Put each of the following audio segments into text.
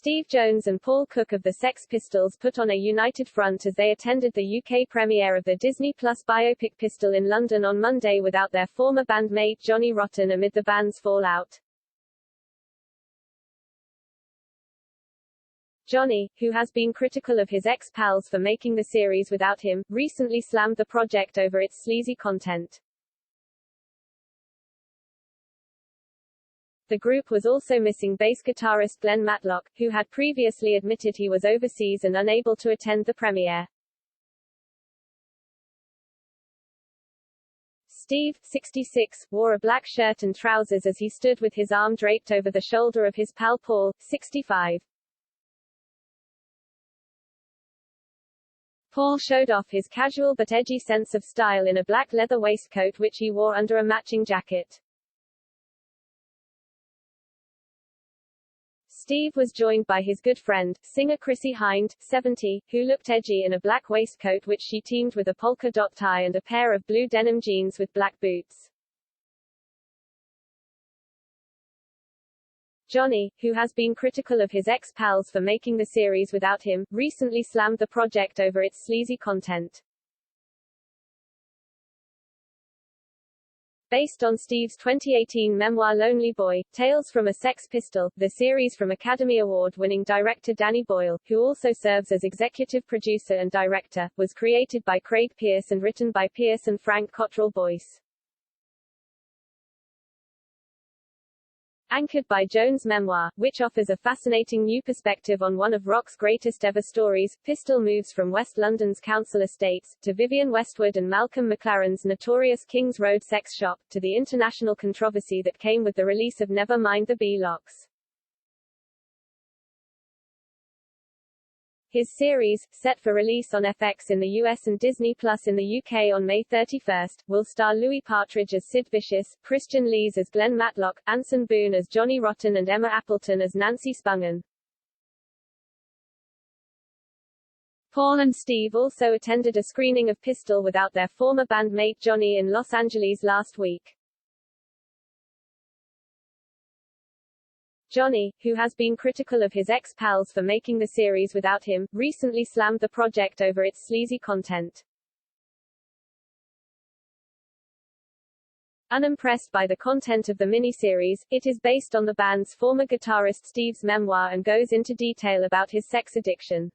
Steve Jones and Paul Cook of the Sex Pistols put on a united front as they attended the UK premiere of the Disney Plus biopic Pistol in London on Monday without their former bandmate Johnny Rotten amid the band's fallout. Johnny, who has been critical of his ex-pals for making the series without him, recently slammed the project over its sleazy content. The group was also missing bass guitarist Glenn Matlock, who had previously admitted he was overseas and unable to attend the premiere. Steve, 66, wore a black shirt and trousers as he stood with his arm draped over the shoulder of his pal Paul, 65. Paul showed off his casual but edgy sense of style in a black leather waistcoat which he wore under a matching jacket. Steve was joined by his good friend, singer Chrissie Hynde, 70, who looked edgy in a black waistcoat which she teamed with a polka dot tie and a pair of blue denim jeans with black boots. Johnny, who has been critical of his ex-pals for making the series without him, recently slammed the project over its sleazy content. Based on Steve's 2018 memoir Lonely Boy, Tales from a Sex Pistol, the series from Academy Award-winning director Danny Boyle, who also serves as executive producer and director, was created by Craig Pearce and written by Pearce and Frank Cottrell Boyce. Anchored by Jones' memoir, which offers a fascinating new perspective on one of rock's greatest ever stories, Pistol moves from West London's council estates, to Vivienne Westwood and Malcolm McLaren's notorious Kings Road sex shop, to the international controversy that came with the release of Never Mind the B-Locks. His series, set for release on FX in the US and Disney Plus in the UK on May 31, will star Louis Partridge as Sid Vicious, Christian Lees as Glenn Matlock, Anson Boone as Johnny Rotten and Emma Appleton as Nancy Spungen. Paul and Steve also attended a screening of Pistol without their former bandmate Johnny in Los Angeles last week. Johnny, who has been critical of his ex-pals for making the series without him, recently slammed the project over its sleazy content. Unimpressed by the content of the miniseries, it is based on the band's former guitarist Steve's memoir and goes into detail about his sex addiction.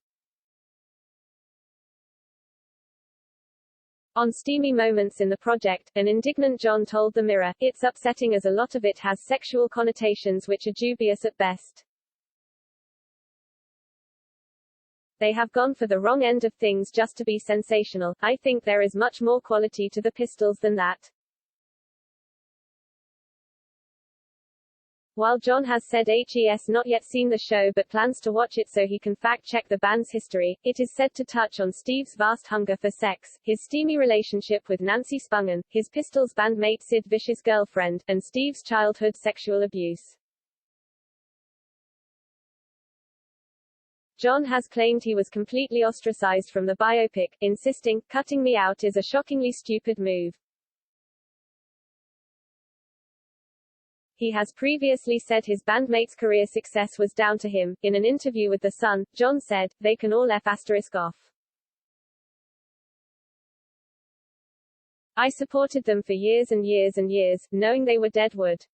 On steamy moments in the project, an indignant John told The Mirror, "It's upsetting as a lot of it has sexual connotations which are dubious at best. They have gone for the wrong end of things just to be sensational. I think there is much more quality to the Pistols than that." While John has said he's not yet seen the show but plans to watch it so he can fact-check the band's history, it is said to touch on Steve's vast hunger for sex, his steamy relationship with Nancy Spungen, his Pistols bandmate Sid Vicious' girlfriend, and Steve's childhood sexual abuse. John has claimed he was completely ostracized from the biopic, insisting, "Cutting me out is a shockingly stupid move." He has previously said his bandmates' career success was down to him. In an interview with The Sun, John said, "They can all off. I supported them for years and years and years, knowing they were dead wood."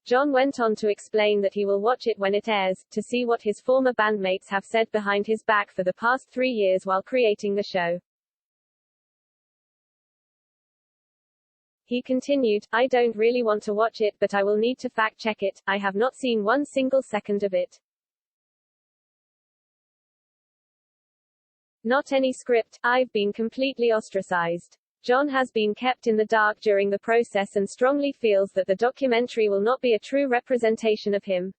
John went on to explain that he will watch it when it airs, to see what his former bandmates have said behind his back for the past 3 years while creating the show. He continued, "I don't really want to watch it but I will need to fact-check it. I have not seen one single second of it. Not any script. I've been completely ostracized." John has been kept in the dark during the process and strongly feels that the documentary will not be a true representation of him.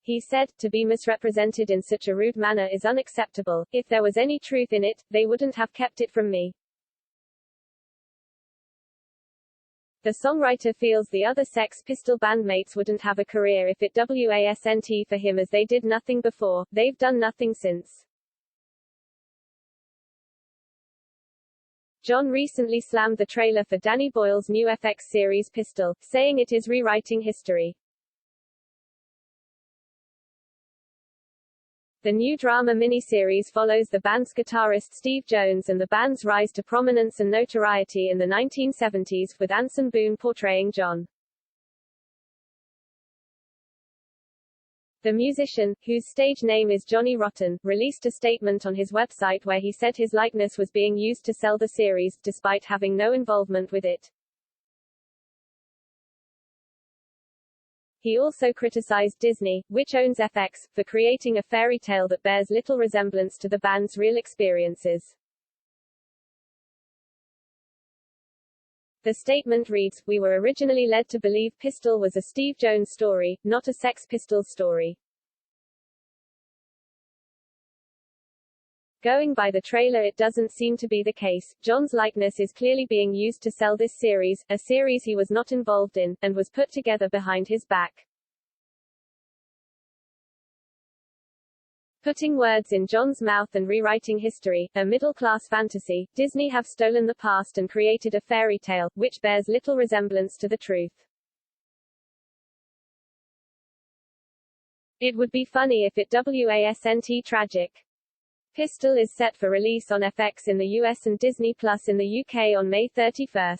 He said, "To be misrepresented in such a rude manner is unacceptable. If there was any truth in it, they wouldn't have kept it from me." The songwriter feels the other Sex Pistol bandmates wouldn't have a career if it wasn't for him as they did nothing before, they've done nothing since. John recently slammed the trailer for Danny Boyle's new FX series Pistol, saying it is rewriting history. The new drama miniseries follows the band's guitarist Steve Jones and the band's rise to prominence and notoriety in the 1970s, with Anson Boone portraying John. The musician, whose stage name is Johnny Rotten, released a statement on his website where he said his likeness was being used to sell the series, despite having no involvement with it. He also criticized Disney, which owns FX, for creating a fairy tale that bears little resemblance to the band's real experiences. The statement reads, "We were originally led to believe Pistol was a Steve Jones story, not a Sex Pistols story. Going by the trailer, it doesn't seem to be the case. John's likeness is clearly being used to sell this series, a series he was not involved in, and was put together behind his back. Putting words in John's mouth and rewriting history, a middle-class fantasy, Disney have stolen the past and created a fairy tale, which bears little resemblance to the truth. It would be funny if it wasn't tragic." Pistol is set for release on FX in the US and Disney Plus in the UK on May 31.